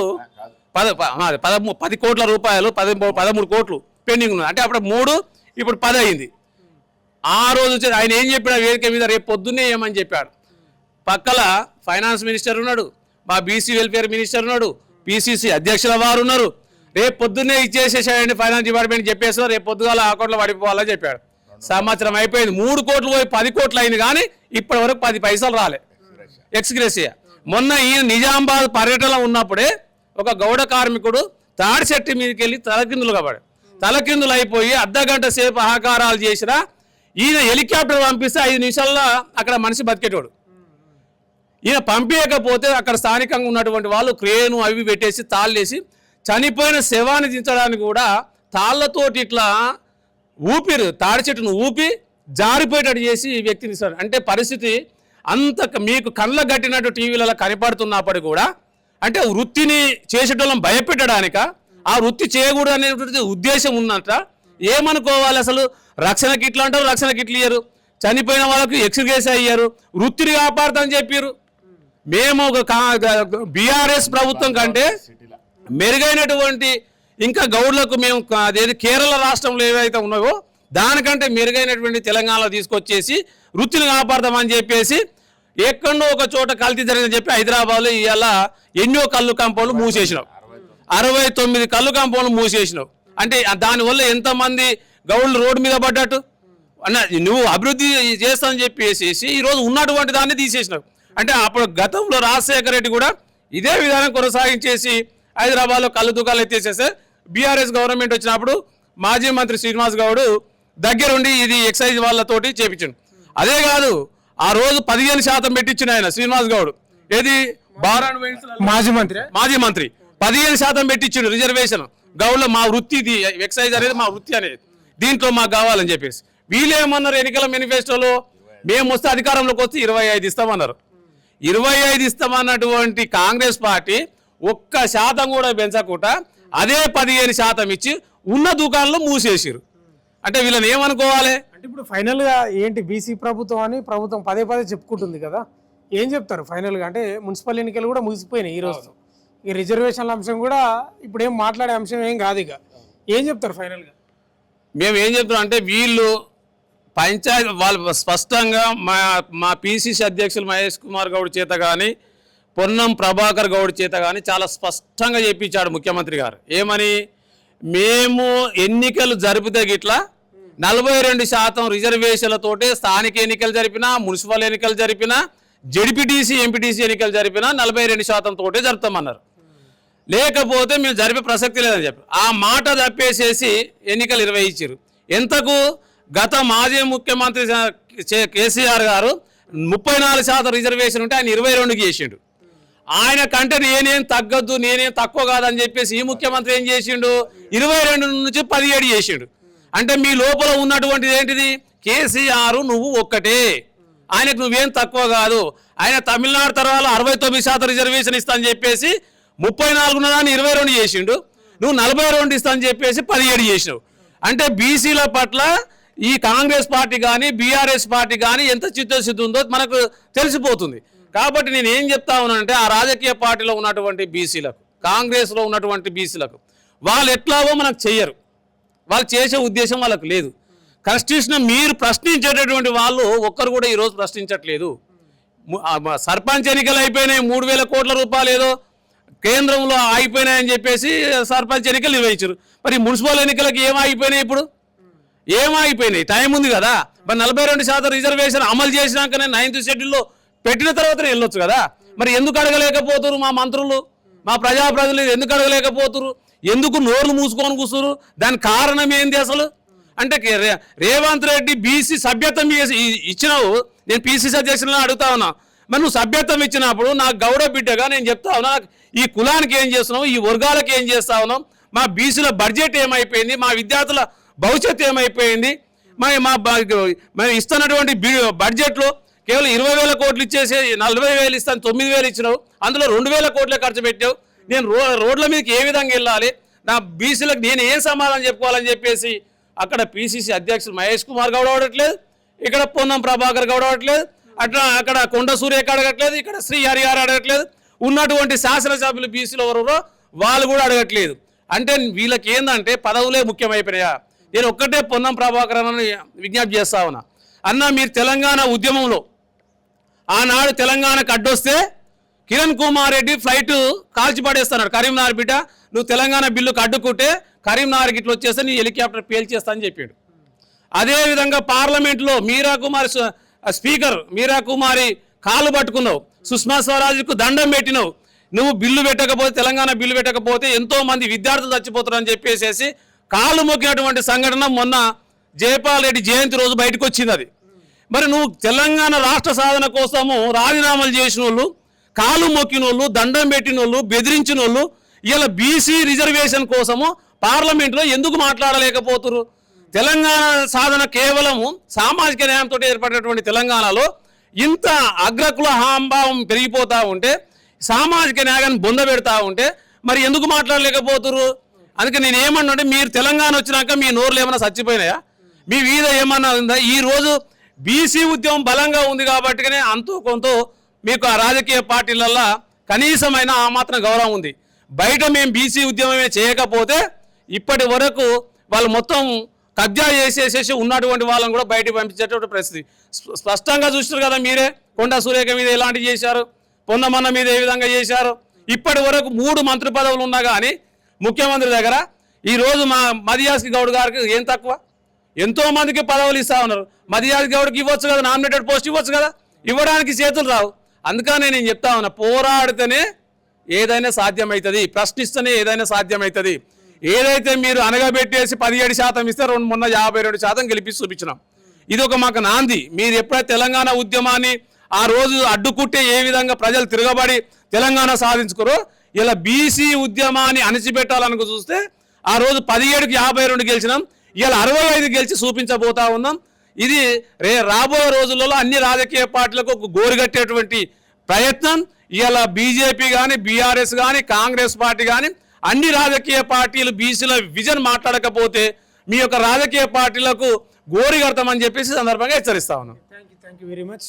10 కోట్ల రూపాయలు 13 కోట్లు పెండింగ్ ఉన్నది. అంటే అప్పుడు 3 ఇప్పుడు 10 అయింది. ఆ రోజు ఆయన ఏం చెప్పాడు వేదిక మీద, రేపు పొద్దున్నే ఏమని చెప్పాడు. పక్కల ఫైనాన్స్ మినిస్టర్ ఉన్నాడు, మా బీసీ వెల్ఫేర్ మినిస్టర్ ఉన్నాడు, పిసిసి అధ్యక్షుల వారు ఉన్నారు. రేపు పొద్దున్నే ఇచ్చేసేసాడండి ఫైనాన్స్ డిపార్ట్మెంట్ చెప్పేసి రేపు పొద్దుగాల అకౌంట్లో పడిపోవాలని చెప్పాడు. సంవత్సరం అయిపోయింది, 3 కోట్లు పోయి 10 కోట్లు అయింది, కానీ ఇప్పటి వరకు 10 పైసలు రాలే ఎక్స్గ్రేసియా. మొన్న ఈ నిజామాబాద్ పర్యటనలో ఉన్నప్పుడే ఒక గౌడ కార్మికుడు తాడి చెట్టు మీదకి వెళ్ళి తలకిందులు కాబడు, తలకిందులు అయిపోయి అర్ధగంట సేపు ఆహాకారాలు చేసినా ఈయన హెలికాప్టర్ పంపిస్తే 5 నిమిషాల్లో అక్కడ మనిషి బతికేటోడు. ఈయన పంపించకపోతే అక్కడ స్థానికంగా ఉన్నటువంటి వాళ్ళు క్రేను అవి పెట్టేసి తాళ్ళేసి చనిపోయిన శవాన్ని దించడానికి కూడా తాళ్ళతోటి ఇట్లా ఊపిరి తాడి చెట్టును ఊపి జారిపోయేటట్టు చేసి ఈ వ్యక్తిని ఇస్తాడు. అంటే పరిస్థితి అంత మీకు కళ్ళ గట్టినట్టు టీవీలలో కనపడుతున్నప్పటికీ కూడా అంటే వృత్తిని చేసేటోళ్ళం భయపెట్టడానిక, ఆ వృత్తి చేయకూడదు అనేటువంటి ఉద్దేశం ఉన్నట్ట. ఏమనుకోవాలి అసలు? రక్షణ కిట్లు అంటారు, రక్షణ కిట్లు ఇయ్యరు. చనిపోయిన వాళ్ళకు ఎక్స్గ్రేస్ అయ్యారు, వృత్తిని కాపాడుతామని చెప్పారు. మేము ఒక బీఆర్ఎస్ ప్రభుత్వం కంటే మెరుగైనటువంటి ఇంకా గౌడ్లకు మేము అదేది కేరళ రాష్ట్రంలో ఏవైతే ఉన్నాయో దానికంటే మెరుగైనటువంటి తెలంగాణలో తీసుకొచ్చేసి వృత్తిని కాపాడదామని చెప్పేసి ఎక్కడో ఒక చోట కల్తీ జరిగిందని చెప్పి హైదరాబాద్లో ఇవాళ ఎన్నో కళ్ళు కంపౌండ్లు మూసేసినావు. 69 కళ్ళు కంపౌండ్లు మూసేసినావు. అంటే దానివల్ల ఎంతమంది గౌడ్లు రోడ్డు మీద పడ్డట్టు అన్న. నువ్వు అభివృద్ధి చేస్తానని చెప్పేసి ఈరోజు ఉన్నటువంటి దాన్ని తీసేసినావు. అంటే అప్పుడు గతంలో రాజశేఖర రెడ్డి కూడా ఇదే విధానం కొనసాగించేసి హైదరాబాద్లో కళ్ళు దుకాణాలు ఎత్తేసేస్తే బీఆర్ఎస్ గవర్నమెంట్ వచ్చినప్పుడు మాజీ మంత్రి శ్రీనివాస్ గౌడ్ దగ్గరుండి ఇది ఎక్సైజ్ వాళ్ళతోటి చేపించాడు. అదే కాదు, ఆ రోజు 15% పెట్టించిన ఆయన శ్రీనివాస్ గౌడ్, ఏది మాజీ మంత్రి 15% పెట్టించిండు రిజర్వేషన్ గౌడ్లో. మా వృత్తి ఇది, ఎక్సైజ్ అనేది మా వృత్తి అనేది, దీంట్లో మాకు కావాలని చెప్పేసి. వీళ్ళేమన్నారు ఎన్నికల మేనిఫెస్టోలో, మేము వస్తే అధికారంలోకి వస్తే 25 ఇస్తామన్నారు. 25 ఇస్తామన్నటువంటి కాంగ్రెస్ పార్టీ 1% కూడా పెంచకుండా అదే 15% ఇచ్చి ఉన్న దుకాణంలో మూసేసారు. అంటే వీళ్ళని ఏమనుకోవాలి? అంటే ఇప్పుడు ఫైనల్గా ఏంటి, బీసీ ప్రభుత్వం అని ప్రభుత్వం పదే చెప్పుకుంటుంది కదా, ఏం చెప్తారు ఫైనల్గా? అంటే మున్సిపల్ ఎన్నికలు కూడా ముగిసిపోయినాయి ఈరోజు, ఈ రిజర్వేషన్ల అంశం కూడా ఇప్పుడు ఏం మాట్లాడే అంశం ఏం కాదు. ఇక ఏం చెప్తారు ఫైనల్గా? మేము ఏం చెప్తాం అంటే వీళ్ళు పంచాయతీ వాళ్ళు స్పష్టంగా మా పిసిసి అధ్యక్షులు మహేష్ కుమార్ గౌడ్ చేత కానీ పొన్నం ప్రభాకర్ గౌడ్ చేత కానీ చాలా స్పష్టంగా చెప్పించాడు ముఖ్యమంత్రి గారు. ఏమని? మేము ఎన్నికలు జరిపితే గిట్లా 42% రిజర్వేషన్లతోటే స్థానిక ఎన్నికలు జరిపినా, మున్సిపల్ ఎన్నికలు జరిపినా, జెడ్పీటీసీ ఎంపీటీసీ ఎన్నికలు జరిపినా 42% తోటే జరుపుతామన్నారు. లేకపోతే మేము జరిపే ప్రసక్తి లేదని చెప్పి ఆ మాట తప్పేసేసి ఎన్నికలు 20 ఇచ్చారు. ఎంతకు? గత మాజీ ముఖ్యమంత్రి కేసీఆర్ గారు 34% రిజర్వేషన్ ఉంటే ఆయన 22కి చేసిండు. ఆయన కంటే నేనేం తగ్గద్దు, నేనేం తక్కువ కాదని చెప్పేసి ఈ ముఖ్యమంత్రి ఏం చేసిండు? 22 నుంచి 17 చేసిండు. అంటే మీ లోపల ఉన్నటువంటిది ఏంటిది? కేసీఆర్ నువ్వు ఒక్కటే, ఆయనకు నువ్వేం తక్కువ కాదు. ఆయన తమిళనాడు తర్వాత 69% రిజర్వేషన్ ఇస్తా అని చెప్పేసి 34 ఉన్నదాన్ని 22 చేసిండు. నువ్వు 42 ఇస్తా అని చెప్పేసి 17 చేసినావు. అంటే బీసీల పట్ల ఈ కాంగ్రెస్ పార్టీ కానీ బీఆర్ఎస్ పార్టీ కానీ ఎంత చిత్తశుద్ధి ఉందో మనకు తెలిసిపోతుంది. కాబట్టి నేను ఏం చెప్తా ఉన్నానంటే ఆ రాజకీయ పార్టీలో ఉన్నటువంటి బీసీలకు, కాంగ్రెస్లో ఉన్నటువంటి బీసీలకు వాళ్ళు ఎట్లాగో మనకు చెయ్యరు, వాళ్ళు చేసే ఉద్దేశం వాళ్ళకు లేదు. కాన్స్టిట్యూషన్ మీరు ప్రశ్నించేటటువంటి వాళ్ళు ఒక్కరు కూడా ఈరోజు ప్రశ్నించట్లేదు. సర్పంచ్ ఎన్నికలు అయిపోయినాయి, 3,000 కోట్ల రూపాయలు ఏదో కేంద్రంలో ఆగిపోయినాయని చెప్పేసి సర్పంచ్ ఎన్నికలు నిర్వహించారు. మరి మున్సిపల్ ఎన్నికలకు ఏమైపోయినాయి? ఇప్పుడు ఏమైపోయినాయి? టైం ఉంది కదా. మరి 42% రిజర్వేషన్ అమలు చేసినాకనే 9th షెడ్యూల్లో పెట్టిన తర్వాతనే వెళ్ళొచ్చు కదా. మరి ఎందుకు అడగలేకపోతున్నారు మా మంత్రులు? మా ప్రజాప్రతినిధులు ఎందుకు అడగలేకపోతురు? ఎందుకు నోర్లు మూసుకొని కూర్చురు? దాని కారణం ఏంది అసలు? అంటే రేవంత్ రెడ్డి బీసీ సభ్యత్వం ఇచ్చినావు, నేను పిసిసి అధ్యక్షులను అడుగుతా ఉన్నా. మరి నువ్వు సభ్యత్వం ఇచ్చినప్పుడు నాకు గౌడ బిడ్డగా నేను చెప్తా ఉన్నా, ఈ కులానికి ఏం చేస్తున్నావు, ఈ వర్గాలకు ఏం చేస్తా ఉన్నావు, మా బీసీల బడ్జెట్ ఏమైపోయింది, మా విద్యార్థుల భవిష్యత్తు ఏమైపోయింది, మేము ఇస్తున్నటువంటి బడ్జెట్లో కేవలం 20,000 కోట్లు ఇచ్చేసి 40,000 ఇస్తాను, 9,000 ఇచ్చినావు, అందులో 2,000 కోట్లే ఖర్చు పెట్టావు. నేను రోడ్ల మీదకి ఏ విధంగా వెళ్ళాలి, నా బీసీలకు నేను ఏం సమాధానం చెప్పుకోవాలని చెప్పేసి అక్కడ పిసిసి అధ్యక్షుడు మహేష్ కుమార్ గౌడ్ అడగట్లేదు, ఇక్కడ పొన్నం ప్రభాకర్ గౌడ్ అడగట్లేదు, అక్కడ కొండ సూర్యకి అడగట్లేదు, ఇక్కడ శ్రీ హరిగారు అడగట్లేదు, ఉన్నటువంటి శాసనసభ్యులు బీసీలో ఎవరో వాళ్ళు కూడా అడగట్లేదు. అంటే వీళ్ళకి ఏంటంటే పదవులే ముఖ్యమైపోయినాయా? నేను ఒక్కటే పొన్నం ప్రభాకర్ అని విజ్ఞప్తి చేస్తా ఉన్నా. అన్న, మీరు తెలంగాణ ఉద్యమంలో ఆనాడు తెలంగాణకు అడ్డొస్తే కిరణ్ కుమార్ రెడ్డి ఫ్లైట్ కాల్చిపడేస్తున్నాడు, కరీంనగర్ బిడ్డ నువ్వు తెలంగాణ బిల్లుకు అడ్డుకుంటే కరీంనగర్కి ఇట్లా వచ్చేస్తే నీ హెలికాప్టర్ పేల్చేస్తా అని చెప్పాడు. అదేవిధంగా పార్లమెంట్లో స్పీకర్ మీరా కుమారి కాళ్ళు పట్టుకున్నావు, సుష్మా స్వరాజ్కు దండం పెట్టినావు. నువ్వు బిల్లు పెట్టకపోతే, తెలంగాణ బిల్లు పెట్టకపోతే ఎంతోమంది విద్యార్థులు చచ్చిపోతారని చెప్పేసి కాళ్ళు మొక్కినటువంటి సంఘటన మొన్న జయపాల్ రెడ్డి జయంతి రోజు బయటకు వచ్చింది. అది మరి నువ్వు తెలంగాణ రాష్ట్ర సాధన కోసము రాజీనామాలు చేసిన వాళ్ళు, కాలు మొక్కిన వాళ్ళు, దండం పెట్టిన వాళ్ళు, బెదిరించిన వాళ్ళు ఇలా బీసీ రిజర్వేషన్ కోసము పార్లమెంట్లో ఎందుకు మాట్లాడలేకపోతురు? తెలంగాణ సాధన కేవలము సామాజిక న్యాయంతో ఏర్పడినటువంటి తెలంగాణలో ఇంత అగ్రకుల హాంభావం పెరిగిపోతూ ఉంటే, సామాజిక న్యాయాన్ని బొందబెడతా ఉంటే మరి ఎందుకు మాట్లాడలేకపోతురు? అందుకే నేను ఏమన్నా, మీరు తెలంగాణ వచ్చినాక మీ నోర్లు ఏమైనా చచ్చిపోయినాయా? మీ వీధ ఏమన్నా ఉందా? ఈరోజు బీసీ ఉద్యమం బలంగా ఉంది కాబట్టినే అంతో కొంత మీకు ఆ రాజకీయ పార్టీలల్లో కనీసమైన ఆ మాత్రం గౌరవం ఉంది. బయట మేము బీసీ ఉద్యమమే చేయకపోతే ఇప్పటి వరకు వాళ్ళు మొత్తం కబ్జా చేసేసేసి ఉన్నటువంటి వాళ్ళని కూడా బయటకు పంపించేటువంటి పరిస్థితి స్పష్టంగా చూస్తున్నారు కదా మీరే. కొండా సురేఖ మీద ఎలాంటివి చేశారు, పొన్నమన్న మీద ఏ విధంగా చేశారు. ఇప్పటి వరకు 3 మంత్రి పదవులు ఉన్నా కానీ ముఖ్యమంత్రి దగ్గర ఈరోజు మా మదియాస్ గౌడ్ గారికి ఏం తక్కువ? ఎంతో మందికి పదవులు ఇస్తా ఉన్నారు. మదియాస్ గౌడ్కి ఇవ్వచ్చు కదా, నామినేటెడ్ పోస్ట్ ఇవ్వచ్చు కదా, ఇవ్వడానికి చేతులు రావు. అందుకనే నేను చెప్తా ఉన్నా, పోరాడితేనే ఏదైనా సాధ్యమవుతుంది, ప్రశ్నిస్తేనే ఏదైనా సాధ్యమవుతుంది. ఏదైతే మీరు అనగబెట్టేసి 17% ఇస్తే మొన్న 52% గెలిపి చూపించినాం. ఇది ఒక మాకు నాంది. మీరు ఎప్పుడైతే తెలంగాణ ఉద్యమాన్ని ఆ రోజు అడ్డుకుంటే ఏ విధంగా ప్రజలు తిరగబడి తెలంగాణ సాధించుకోరో, ఇలా బీసీ ఉద్యమాన్ని అణచిపెట్టాలని చూస్తే ఆ రోజు 17కి 52 గెలిచినాం, ఇలా 65 గెలిచి చూపించబోతా ఉన్నాం. ఇది రాబోయే రోజులలో అన్ని రాజకీయ పార్టీలకు ఒక గోరుగట్టేటువంటి ప్రయత్నం. ఇలా బీజేపీ కానీ, బీఆర్ఎస్ కానీ, కాంగ్రెస్ పార్టీ కానీ అన్ని రాజకీయ పార్టీలు బీసీల విజన్ మాట్లాడకపోతే మీ యొక్క రాజకీయ పార్టీలకు గోరి కడతామని చెప్పేసి సందర్భంగా హెచ్చరిస్తా ఉన్నాం. Thank you very much.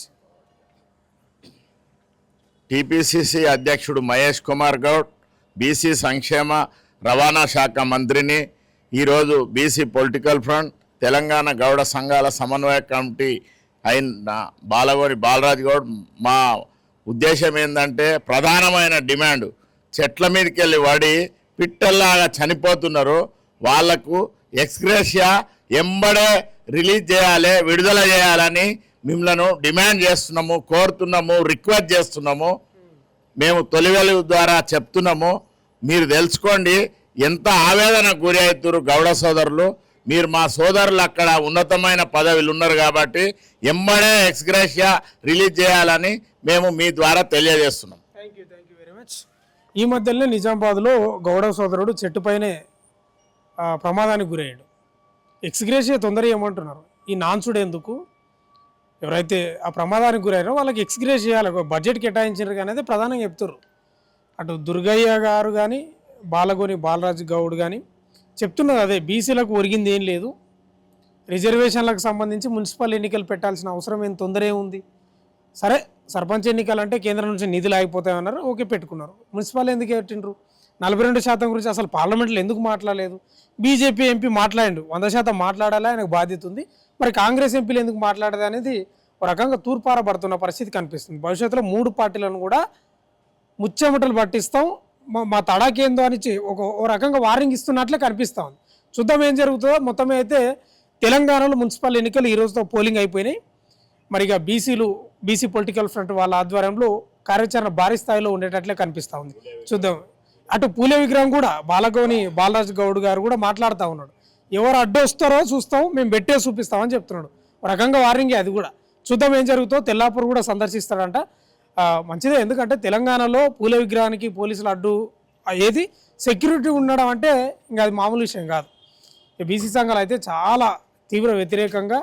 TPCC అధ్యక్షుడు మహేష్ కుమార్ గౌడ్, బీసీ సంక్షేమ రవాణా శాఖ మంత్రిని ఈరోజు బీసీ పొలిటికల్ ఫ్రంట్ తెలంగాణ గౌడ సంఘాల సమన్వయ కమిటీ అయిన బాలగోని బాలరాజ్ గౌడ్, మా ఉద్దేశం ఏంటంటే ప్రధానమైన డిమాండ్, చెట్ల మీదకి వెళ్ళి వాడి పిట్టల్లాగా చనిపోతున్నారు, వాళ్లకు ఎక్స్గ్రేషియా ఎంబడే రిలీజ్ చేయాలి, విడుదల చేయాలని మిమ్మల్ని డిమాండ్ చేస్తున్నాము, కోరుతున్నాము, రిక్వెస్ట్ చేస్తున్నాము. మేము తొలివెలుగు ద్వారా చెప్తున్నాము, మీరు తెలుసుకోండి ఎంత ఆవేదనకు గురి అవుతారు గౌడ సోదరులు. మీరు మా సోదరులు అక్కడ ఉన్నతమైన పదవులు ఉన్నారు కాబట్టి ఎంబడే ఎక్స్గ్రేషియా రిలీజ్ చేయాలని మేము మీ ద్వారా తెలియజేస్తున్నాం. Thank you very much. ఈ మధ్యలోనే నిజామాబాద్లో గౌడ సోదరుడు చెట్టుపైనే ప్రమాదానికి గురయ్యాడు. ఎక్స్గ్రేషియా తొందర ఏమంటున్నారు, ఈ నాన్సుడు ఎందుకు? ఎవరైతే ఆ ప్రమాదానికి గురయ్యారో వాళ్ళకి ఎక్స్గ్రేషియా చేయాలి, బడ్జెట్ కేటాయించారు అనేది ప్రధానంగా చెప్తారు. అటు దుర్గయ్య గారు కానీ, బాలగోని బాలరాజు గౌడ్ కానీ చెప్తున్నది అదే, బీసీలకు ఒరిగింది ఏం లేదు, రిజర్వేషన్లకు సంబంధించి మున్సిపల్ ఎన్నికలు పెట్టాల్సిన అవసరం ఏం తొందర ఏముంది. సరే, సర్పంచ్ ఎన్నికలు అంటే కేంద్రం నుంచి నిధులు ఆగిపోతాయన్నారు, ఓకే పెట్టుకున్నారు. మున్సిపల్ ఎందుకు పెట్టిండ్రు? 42% గురించి అసలు పార్లమెంట్లో ఎందుకు మాట్లాడలేదు? బీజేపీ ఎంపీ మాట్లాడిండు, 100% మాట్లాడాలి, ఆయనకు బాధ్యత ఉంది. మరి కాంగ్రెస్ ఎంపీలు ఎందుకు మాట్లాడదు అనేది ఒక రకంగా తూర్పారబడుతున్న పరిస్థితి కనిపిస్తుంది. భవిష్యత్తులో 3 పార్టీలను కూడా ముచ్చెమటలు పట్టిస్తాం, మా తడాకేందో అని ఒక రకంగా వార్నింగ్ ఇస్తున్నట్లే కనిపిస్తూ ఉంది. చూద్దాం ఏం జరుగుతుందో. మొత్తమే అయితే తెలంగాణలో మున్సిపల్ ఎన్నికలు ఈ రోజుతో పోలింగ్ అయిపోయినాయి. మరి ఇక బీసీ పొలిటికల్ ఫ్రంట్ వాళ్ళ ఆధ్వర్యంలో కార్యాచరణ భారీ స్థాయిలో ఉండేటట్లే కనిపిస్తూ ఉంది. చూద్దాం అటు పూలే విగ్రహం కూడా బాలగోని బాలరాజు గౌడ్ గారు కూడా మాట్లాడుతూ ఉన్నాడు. ఎవరు అడ్డు వస్తారో చూస్తాం, మేము పెట్టే చూపిస్తామని చెప్తున్నాడు. ఒక రకంగా వారింగే అది కూడా. చూద్దాం ఏం జరుగుతుందో. తెల్లాపూర్ కూడా సందర్శిస్తాడంట. మంచిదే, ఎందుకంటే తెలంగాణలో పూలే విగ్రహానికి పోలీసులు అడ్డు ఏది సెక్యూరిటీ ఉండడం అంటే ఇంకా అది మామూలు విషయం కాదు. బీసీ సంఘాలు అయితే చాలా తీవ్ర వ్యతిరేకంగా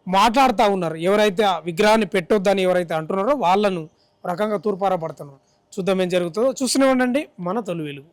మాట్లాడుతూ ఉన్నారు. ఎవరైతే ఆ విగ్రహాన్ని పెట్టొద్దని ఎవరైతే అంటున్నారో వాళ్ళను రకంగా తూర్పారపడుతున్నారు. చూద్దాం ఏం జరుగుతుందో. చూస్తూనే ఉండండి మన తొలి వెలుగు.